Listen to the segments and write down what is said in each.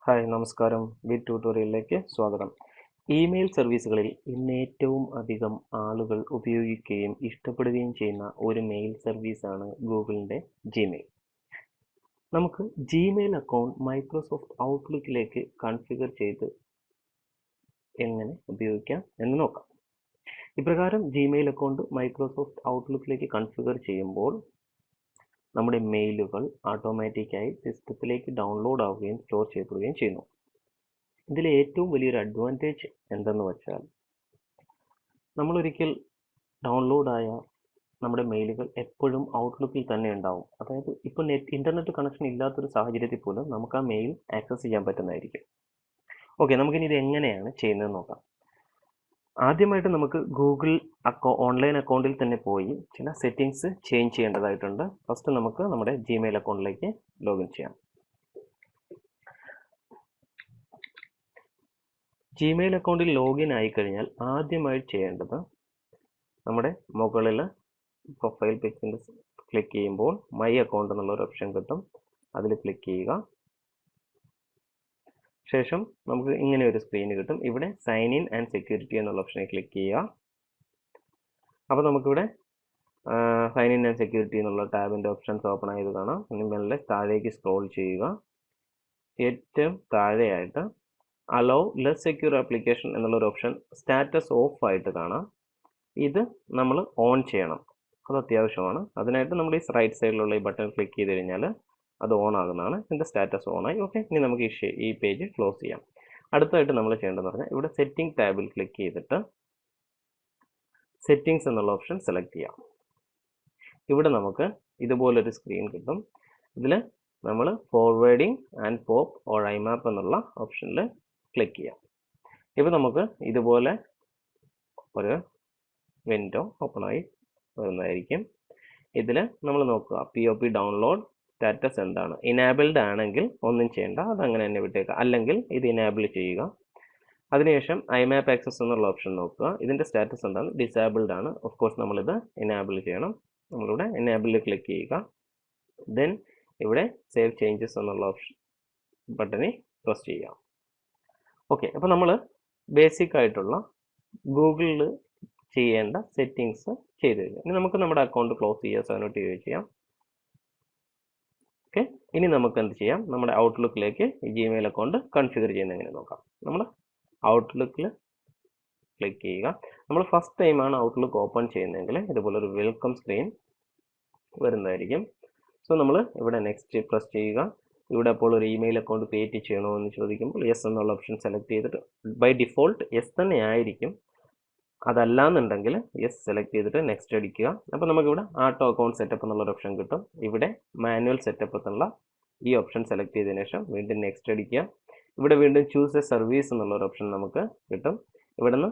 Hi നമസ്കാരം. Bit ട്യൂട്ടോറിയലിലേക്ക് സ്വാഗതം. ഇമെയിൽ സർവീസുകളിൽ ഇന്ന് ഏറ്റവും അധികം ആളുകൾ ഉപയോഗിക്കുകയും ഇഷ്ടപ്പെടുകയും ചെയ്യുന്ന ഒരു മെയിൽ സർവീസാണ് ഗൂഗിളിൻ്റെ ജിമെയിൽ. നമുക്ക് ജിമെയിൽ അക്കൗണ്ട് മൈക്രോസോഫ്റ്റ് ഔട്ട്ലുക്കിലേക്ക് കൺഫിഗർ ചെയ്ത് എങ്ങനെ ഉപയോഗിക്കാം എന്ന് നോക്കാം. ഇപ്രകാരം ജിമെയിൽ അക്കൗണ്ട് മൈക്രോസോഫ്റ്റ് ഔട്ട്ലുക്കിലേക്ക് കൺഫിഗർ ചെയ്യുമ്പോൾ നമ്മുടെ മെയിലുകൾ ഓട്ടോമാറ്റിക്കായി സിസ്റ്റത്തിലേക്ക് ഡൗൺലോഡ് ആവുകയും സ്റ്റോർ ചെയ്യപ്പെടുകയും ചെയ്യുന്നു. ഇതിലെ ഏറ്റവും വലിയൊരു അഡ്വാൻറ്റേജ് എന്തെന്ന് വെച്ചാൽ നമ്മളൊരിക്കൽ ഡൗൺലോഡായ നമ്മുടെ മെയിലുകൾ എപ്പോഴും ഔട്ട്ലുക്കിൽ തന്നെ ഉണ്ടാവും. അതായത് ഇപ്പോൾ ഇൻ്റർനെറ്റ് കണക്ഷൻ ഇല്ലാത്തൊരു സാഹചര്യത്തിൽ പോലും നമുക്ക് ആ മെയിൽ ആക്സസ് ചെയ്യാൻ പറ്റുന്നതായിരിക്കും. ഓക്കെ, നമുക്കിനി ഇത് എങ്ങനെയാണ് ചെയ്യുന്നതെന്ന് നോക്കാം. ആദ്യമായിട്ട് നമുക്ക് ഗൂഗിൾ ഓൺലൈൻ അക്കൗണ്ടിൽ തന്നെ പോയി ചില സെറ്റിങ്സ് ചേഞ്ച് ചെയ്യേണ്ടതായിട്ടുണ്ട്. ഫസ്റ്റ് നമുക്ക് നമ്മുടെ ജിമെയിൽ അക്കൗണ്ടിലേക്ക് ലോഗിൻ ചെയ്യാം. ജിമെയിൽ അക്കൗണ്ടിൽ ലോഗിൻ ആയിക്കഴിഞ്ഞാൽ ആദ്യമായി ചെയ്യേണ്ടത് നമ്മുടെ മുകളിൽ പ്രൊഫൈൽ പിക്ചറിൽ ക്ലിക്ക് ചെയ്യുമ്പോൾ മൈ അക്കൗണ്ട് എന്നുള്ള ഒരു ഓപ്ഷൻ കിട്ടും. അതിൽ ക്ലിക്ക് ചെയ്യുക. ശേഷം നമുക്ക് ഇങ്ങനെ ഒരു സ്ക്രീൻ കിട്ടും. ഇവിടെ സൈൻ ഇൻ ആൻഡ് സെക്യൂരിറ്റി എന്നുള്ള ഓപ്ഷനിൽ ക്ലിക്ക് ചെയ്യുക. അപ്പോൾ നമുക്കിവിടെ സൈൻ ഇൻ ആൻഡ് സെക്യൂരിറ്റി എന്നുള്ള ടാബിൻ്റെ ഓപ്ഷൻസ് ഓപ്പൺ ആയത് കാണാം. ഇനി മെല്ലെ താഴേക്ക് സ്ക്രോൾ ചെയ്യുക. ഏറ്റവും താഴെയായിട്ട് അലോ ലെസ് സെക്യൂർ ആപ്ലിക്കേഷൻ എന്നുള്ളൊരു ഓപ്ഷൻ സ്റ്റാറ്റസ് ഓഫ് ആയിട്ട് കാണാം. ഇത് നമ്മൾ ഓൺ ചെയ്യണം, അത് അത്യാവശ്യമാണ്. അതിനായിട്ട് നമ്മൾ ഈ റൈറ്റ് സൈഡിലുള്ള ഈ ബട്ടൺ ക്ലിക്ക് ചെയ്ത് കഴിഞ്ഞാൽ അത് ഓൺ ആകുന്നതാണ്. ഇതിൻ്റെ സ്റ്റാറ്റസ് ഓണായി. ഓക്കെ, ഇനി നമുക്ക് ഈ പേജ് ക്ലോസ് ചെയ്യാം. അടുത്തായിട്ട് നമ്മൾ ചെയ്യേണ്ടതെന്ന് പറഞ്ഞാൽ ഇവിടെ സെറ്റിംഗ് ടാബിൽ ക്ലിക്ക് ചെയ്തിട്ട് സെറ്റിംഗ്സ് എന്നുള്ള ഓപ്ഷൻ സെലക്ട് ചെയ്യാം. ഇവിടെ നമുക്ക് ഇതുപോലൊരു സ്ക്രീൻ കിട്ടും. ഇതിൽ നമ്മൾ ഫോർവേഡിങ് ആൻഡ് പോപ്പ് ഓർ ഐമാപ്പ് എന്നുള്ള ഓപ്ഷനിൽ ക്ലിക്ക് ചെയ്യാം. ഇപ്പോൾ നമുക്ക് ഇതുപോലെ ഒരു വിൻഡോ ഓപ്പണായി വരുന്നതായിരിക്കും. ഇതിൽ നമ്മൾ നോക്കുക POP ഡൗൺലോഡ് സ്റ്റാറ്റസ് എന്താണ്. ഇനാബിൾഡ് ആണെങ്കിൽ ഒന്നും ചെയ്യേണ്ട, അതങ്ങനെ തന്നെ വിട്ടേക്കുക. അല്ലെങ്കിൽ ഇത് ഇനാബിൾ ചെയ്യുക. അതിനുശേഷം ഐമാപ്പ് ആക്സസ് എന്നുള്ള ഓപ്ഷൻ നോക്കുക. ഇതിൻ്റെ സ്റ്റാറ്റസ് എന്താണ്, ഡിസേബിൾഡ് ആണ്. ഓഫ് കോഴ്സ് നമ്മളിത് ഇനാബിൾ ചെയ്യണം. നമ്മളിവിടെ ഇനാബിളിൽ ക്ലിക്ക് ചെയ്യുക. ദെൻ ഇവിടെ സേവ് ചേഞ്ചസ് എന്നുള്ള ഓപ്ഷൻ ബട്ടണിൽ പ്രസ് ചെയ്യുക. ഓക്കെ, അപ്പോൾ നമ്മൾ ബേസിക് ആയിട്ടുള്ള ഗൂഗിളിൽ ചെയ്യേണ്ട സെറ്റിങ്സ് ചെയ്ത് കഴിഞ്ഞു. ഇനി നമുക്ക് നമ്മുടെ അക്കൗണ്ട് ക്ലോസ് ചെയ്യുക, സൈൻ ഔട്ട് ചെയ്യുകയോ ചെയ്യാം. ഓക്കെ, ഇനി നമുക്ക് എന്ത് ചെയ്യാം, നമ്മുടെ ഔട്ട്ലുക്കിലേക്ക് ഈ ജിമെയിൽ അക്കൗണ്ട് കൺഫിഗർ ചെയ്യുന്നത് എങ്ങനെ നോക്കാം. നമ്മൾ ഔട്ട്ലുക്കിൽ ക്ലിക്ക് ചെയ്യുക. നമ്മൾ ഫസ്റ്റ് ടൈമാണ് ഔട്ട്ലുക്ക് ഓപ്പൺ ചെയ്യുന്നതെങ്കിൽ ഇതുപോലൊരു വെൽക്കം സ്ക്രീൻ വരുന്നതായിരിക്കും. സോ നമ്മൾ ഇവിടെ നെക്സ്റ്റ് പ്രസ് ചെയ്യുക. ഇവിടെ അപ്പോൾ ഒരു ഇമെയിൽ അക്കൗണ്ട് ക്രിയേറ്റ് ചെയ്യണോ എന്ന് ചോദിക്കുമ്പോൾ യെസ് എന്നുള്ള ഓപ്ഷൻ സെലക്ട് ചെയ്തിട്ട് ബൈ ഡിഫോൾട്ട് യെസ് തന്നെ ആയിരിക്കും. അതല്ലാന്നുണ്ടെങ്കിൽ യെസ് സെലക്ട് ചെയ്തിട്ട് നെക്സ്റ്റ് അടിക്കുക. അപ്പോൾ നമുക്കിവിടെ ആട്ടോ അക്കൗണ്ട് സെറ്റപ്പ് എന്നുള്ളൊരു ഓപ്ഷൻ കിട്ടും. ഇവിടെ മാനുവൽ സെറ്റപ്പ് എന്നുള്ള ഈ ഓപ്ഷൻ സെലക്ട് ചെയ്തതിനു ശേഷം വീണ്ടും നെക്സ്റ്റ് അടിക്കുക. ഇവിടെ വീണ്ടും ചൂസ് എ സർവീസ് എന്നുള്ളൊരു ഓപ്ഷൻ നമുക്ക് കിട്ടും. ഇവിടെ നിന്ന്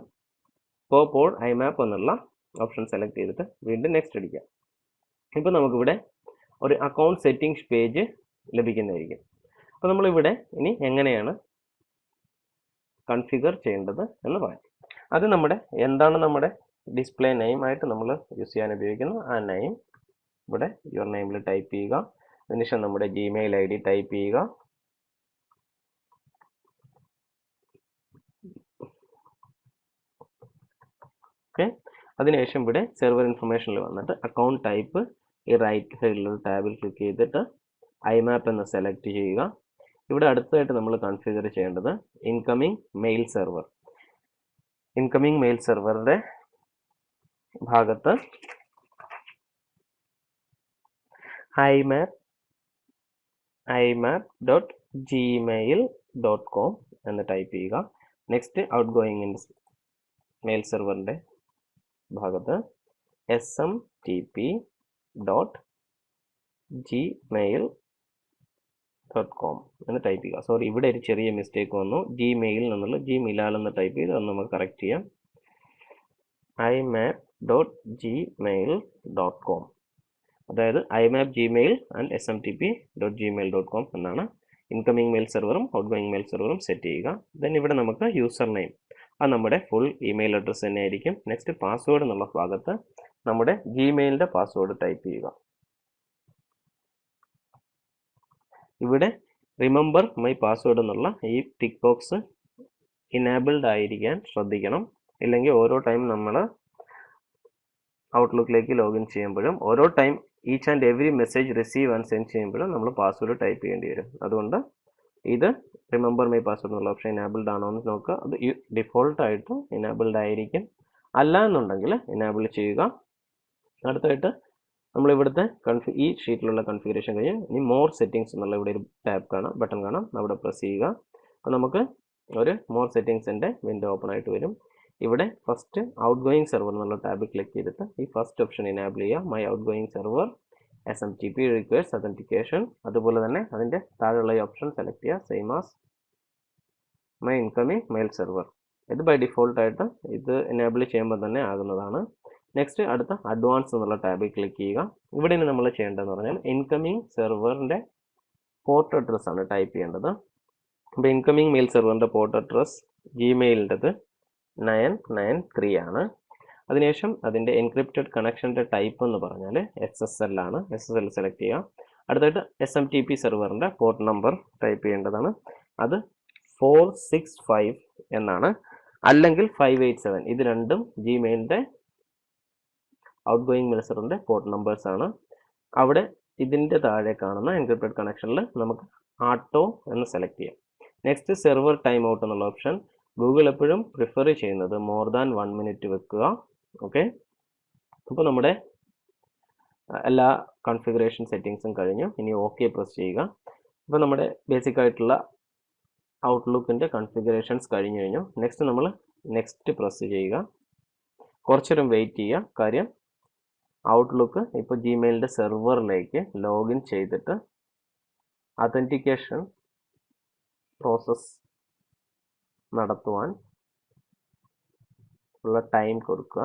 പോപ്പ് ഓർ ഐമാപ്പ് എന്നുള്ള ഓപ്ഷൻ സെലക്ട് ചെയ്തിട്ട് വീണ്ടും നെക്സ്റ്റ് അടിക്കുക. ഇപ്പോൾ നമുക്കിവിടെ ഒരു അക്കൗണ്ട് സെറ്റിംഗ്സ് പേജ് ലഭിക്കുന്നതായിരിക്കും. അപ്പോൾ നമ്മളിവിടെ ഇനി എങ്ങനെയാണ് കൺഫിഗർ ചെയ്യേണ്ടത് എന്ന് പറയാം. അത് എന്താണ് നമ്മുടെ ഡിസ്പ്ലേ നെയിം ആയിട്ട് നമ്മൾ യൂസ് ചെയ്യാൻ ഉപയോഗിക്കുന്നു. ആ നെയിം ഇവിടെ യുവർ നെയിമിൽ ടൈപ്പ് ചെയ്യുക. അതിനുശേഷം നമ്മുടെ ജിമെയിൽ ID ടൈപ്പ് ചെയ്യുക. ഓക്കെ, അതിനുശേഷം ഇവിടെ സെർവർ ഇൻഫർമേഷനിൽ വന്നിട്ട് അക്കൗണ്ട് ടൈപ്പ് ഈ റൈറ്റ് സൈഡിലുള്ള ടാബിൽ ക്ലിക്ക് ചെയ്തിട്ട് ഐമാപ്പ് എന്ന് സെലക്ട് ചെയ്യുക. ഇവിടെ അടുത്തായിട്ട് നമ്മൾ കൺഫിഗർ ചെയ്യേണ്ടത് incoming mail server. Incoming mail സെർവറിൻ്റെ ഭാഗത്ത് imap.gmail.com എന്ന് ടൈപ്പ് ചെയ്യുക. നെക്സ്റ്റ് ഔട്ട് ഗോയിങ് മെയിൽ സെർവറിൻ്റെ ഭാഗത്ത് smtp.gmail.com എന്ന് ടൈപ്പ് ചെയ്യുക. സോറി, ഇവിടെ ഒരു ചെറിയ മിസ്റ്റേക്ക് വന്നു. ജിമെയിൽ എന്നുള്ള ജിമിലാൽ എന്ന് ടൈപ്പ് ചെയ്ത് അത് നമുക്ക് കറക്റ്റ് ചെയ്യാം. imap.gmail.com, അതായത് imap gmail ആൻഡ് smtp.gmail.com എന്നാണ് ഇൻകമിംഗ് മെയിൽ സെർവറും ഔട്ട് ഗോയിങ് മെയിൽ സെർവറും സെറ്റ് ചെയ്യുക. ദെൻ ഇവിടെ നമുക്ക് യൂസർ നെയിം, അത് നമ്മുടെ ഫുൾ ഇമെയിൽ അഡ്രസ്സ് തന്നെ ആയിരിക്കും. നെക്സ്റ്റ് പാസ്വേഡ് എന്നുള്ള ഭാഗത്ത് നമ്മുടെ ജിമെയിലിൻ്റെ പാസ്വേഡ് ടൈപ്പ് ചെയ്യുക. ഇവിടെ റിമെമ്പർ മൈ പാസ്വേഡ് എന്നുള്ള ഈ ടിക്ക് ബോക്സ് ഇനേബിൾഡ് ആയിരിക്കാൻ ശ്രദ്ധിക്കണം. ഇല്ലെങ്കിൽ ഓരോ ടൈം നമ്മൾ ഔട്ട്ലുക്കിലേക്ക് ലോഗിൻ ചെയ്യുമ്പോഴും ഓരോ time each and every message receive and send ചെയ്യുമ്പോഴും നമ്മൾ പാസ്വേഡ് ടൈപ്പ് ചെയ്യേണ്ടി വരും. അതുകൊണ്ട് ഇത് റിമെമ്പർ മൈ പാസ്വേഡ് എന്നുള്ള ഓപ്ഷൻ ഇനേബിൾഡ് ആണോ എന്ന് നോക്കുക. അത് ഡിഫോൾട്ടായിട്ട് ഇനേബിൾഡ് ആയിരിക്കും. അല്ല എന്നുണ്ടെങ്കിൽ ഇനേബിൾ ചെയ്യുക. അടുത്തായിട്ട് നമ്മൾ ഇവിടുത്തെ ഈ ഷീറ്റിലുള്ള കൺഫിഗറേഷൻ കഴിഞ്ഞ് ഇനി മോർ സെറ്റിംഗ്സ് എന്നുള്ള ഇവിടെ ഒരു ടാബ് കാണാം, ബട്ടൺ കാണാം, അവിടെ പ്രസ് ചെയ്യുക. അപ്പോൾ നമുക്ക് ഒരു മോർ സെറ്റിംഗ്സിൻ്റെ വിൻഡോ ഓപ്പൺ ആയിട്ട് വരും. ഇവിടെ ഫസ്റ്റ് ഔട്ട് ഗോയിങ് സെർവർ എന്നുള്ള ടാബ് ക്ലിക്ക് ചെയ്തിട്ട് ഈ ഫസ്റ്റ് ഓപ്ഷൻ ഇനേബിൾ ചെയ്യുക. My outgoing server SMTP requires authentication. അതുപോലെ തന്നെ അതിൻ്റെ താഴെയുള്ള ഈ ഓപ്ഷൻ സെലക്ട് ചെയ്യുക, same as my incoming mail server. ഇത് ബൈ ഡിഫോൾട്ടായിട്ട് ഇത് എനേബിൾ ചെയ്യുമ്പോൾ തന്നെ ആകുന്നതാണ്. നെക്സ്റ്റ് അടുത്ത അഡ്വാൻസ് എന്നുള്ള ടാബിൽ ക്ലിക്ക് ചെയ്യുക. ഇവിടെ നിന്ന് നമ്മൾ ചെയ്യേണ്ടതെന്ന് പറഞ്ഞാൽ ഇൻകമിംഗ് സെർവറിൻ്റെ പോർട്ട് അഡ്രസ് ആണ് ടൈപ്പ് ചെയ്യേണ്ടത്. അപ്പോൾ ഇൻകമിംഗ് മെയിൽ സെർവറിൻ്റെ പോർട്ട് അഡ്രസ് ജിമെയിലിൻ്റെത് 993 ആണ്. അതിനുശേഷം അതിൻ്റെ എൻക്രിപ്റ്റഡ് കണക്ഷൻ്റെ ടൈപ്പ് എന്ന് പറഞ്ഞാൽ SSL ആണ്. SSL സെലക്ട് ചെയ്യുക. അടുത്തായിട്ട് SMTP സെർവറിൻ്റെ പോർട്ട് നമ്പർ ടൈപ്പ് ചെയ്യേണ്ടതാണ്. അത് 465 എന്നാണ്, അല്ലെങ്കിൽ 587. ഇത് രണ്ടും ജിമെയിലിൻ്റെ ഔട്ട് ഗോയിങ് മെയിൽ സെർവറിൻ്റെ പോർട്ട് നമ്പേഴ്സ് ആണ്. അവിടെ ഇതിൻ്റെ താഴെ കാണുന്ന എൻക്രിപ്റ്റഡ് കണക്ഷനിൽ നമുക്ക് ആട്ടോ എന്ന് സെലക്ട് ചെയ്യാം. നെക്സ്റ്റ് സെർവർ ടൈം ഔട്ട് എന്നുള്ള ഓപ്ഷൻ ഗൂഗിൾ എപ്പോഴും പ്രിഫർ ചെയ്യുന്നത് മോർ ദാൻ 1 മിനിറ്റ് വെക്കുക. ഓക്കെ, അപ്പോൾ നമ്മുടെ എല്ലാ കോൺഫിഗറേഷൻ സെറ്റിങ്സും കഴിഞ്ഞു. ഇനി ഓക്കെ പ്രസ് ചെയ്യുക. അപ്പോൾ നമ്മുടെ ബേസിക് ആയിട്ടുള്ള ഔട്ട്ലുക്കിൻ്റെ കോൺഫിഗറേഷൻസ് കഴിഞ്ഞു. നെക്സ്റ്റ് നമ്മൾ നെക്സ്റ്റ് പ്രസ് ചെയ്യുക. കുറച്ചേരം വെയിറ്റ് ചെയ്യുക. കാര്യം ഔട്ട്ലുക്ക് ഇപ്പോൾ ജിമെയിലിൻ്റെ സെർവറിലേക്ക് ലോഗിൻ ചെയ്തിട്ട് അതെൻറ്റിക്കേഷൻ പ്രോസസ്സ് നടത്തുവാൻ ഉള്ള ടൈം കൊടുക്കുക.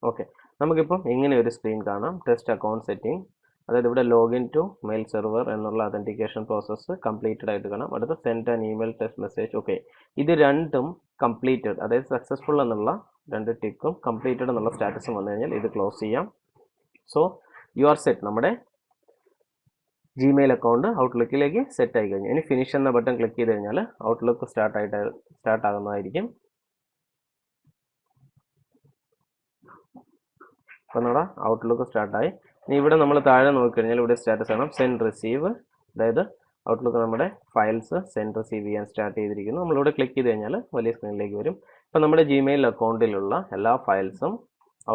ഓക്കെ, നമുക്കിപ്പം ഇങ്ങനെ ഒരു സ്ക്രീൻ കാണാം. ടെസ്റ്റ് അക്കൗണ്ട് സെറ്റിംഗ്, അതായത് ഇവിടെ ലോഗിൻ ടു മെയിൽ സെർവർ എന്നുള്ള അതെൻറ്റിക്കേഷൻ പ്രോസസ്സ് കംപ്ലീറ്റഡ് ആയിട്ട് കാണാം. അടുത്ത send an email test message. Okay, ഇത് രണ്ടും കംപ്ലീറ്റഡ്, അതായത് സക്സസ്ഫുൾ എന്നുള്ള 2 ടിക്കും കംപ്ലീറ്റഡ് എന്നുള്ള സ്റ്റാറ്റസും വന്നു കഴിഞ്ഞാൽ ഇത് ക്ലോസ് ചെയ്യാം. So you are set. നമ്മുടെ ജിമെയിൽ അക്കൗണ്ട് ഔട്ട്ലുക്കിലേക്ക് സെറ്റ് ആയി കഴിഞ്ഞു. ഇനി ഫിനിഷ് എന്ന ബട്ടൺ ക്ലിക്ക് ചെയ്ത് കഴിഞ്ഞാൽ ഔട്ട്ലുക്ക് സ്റ്റാർട്ട് ആകുന്നതായിരിക്കും. അപ്പോൾ നമ്മുടെ ഔട്ട്ലുക്ക് സ്റ്റാർട്ടായി. ഇനി ഇവിടെ നമ്മൾ താഴെ നോക്കിക്കഴിഞ്ഞാൽ ഇവിടെ സ്റ്റാറ്റസ് കാണാം, സെൻഡ് റിസീവ്. അതായത് ഔട്ട്ലുക്ക് നമ്മുടെ ഫയൽസ് സെൻഡ് റിസീവ് ചെയ്യാൻ സ്റ്റാർട്ട് ചെയ്തിരിക്കുന്നു. നമ്മളിവിടെ ക്ലിക്ക് ചെയ്ത് കഴിഞ്ഞാൽ വലിയ സ്ക്രീനിലേക്ക് വരും. അപ്പോൾ നമ്മുടെ ജിമെയിൽ അക്കൗണ്ടിലുള്ള എല്ലാ ഫയൽസും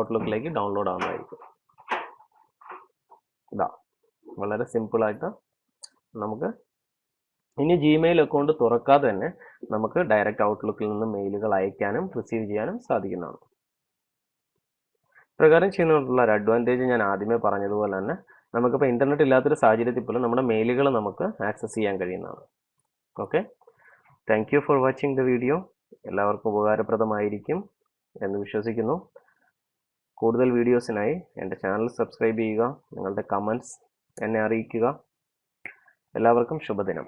ഔട്ട്ലുക്കിലേക്ക് ഡൗൺലോഡ് ആവുന്നതായിരിക്കും. ഇതാ വളരെ സിമ്പിളായിട്ട് നമുക്ക് ഇനി ജിമെയിൽ അക്കൗണ്ട് തുറക്കാതെ തന്നെ നമുക്ക് ഡയറക്റ്റ് ഔട്ട്ലുക്കിൽ നിന്ന് മെയിലുകൾ അയക്കാനും റിസീവ് ചെയ്യാനും സാധിക്കുന്നതാണ്. പ്രകാരം ചെയ്യുന്നതിനുള്ള ഒരു അഡ്വാൻറ്റേജ് ഞാൻ ആദ്യമേ പറഞ്ഞതുപോലെ തന്നെ നമുക്കിപ്പോൾ ഇൻ്റർനെറ്റ് ഇല്ലാത്തൊരു സാഹചര്യത്തിൽ പോലും നമ്മുടെ മെയിലുകൾ നമുക്ക് ആക്സസ് ചെയ്യാൻ കഴിയുന്നതാണ്. Okay, thank you for watching the video. എല്ലാവർക്കും ഉപകാരപ്രദമായിരിക്കും എന്ന് വിശ്വസിക്കുന്നു. കൂടുതൽ വീഡിയോസിനായി എൻ്റെ ചാനൽ സബ്സ്ക്രൈബ് ചെയ്യുക. നിങ്ങളുടെ കമൻറ്റ്സ് എന്നെ അറിയിക്കുക. എല്ലാവർക്കും ശുഭദിനം.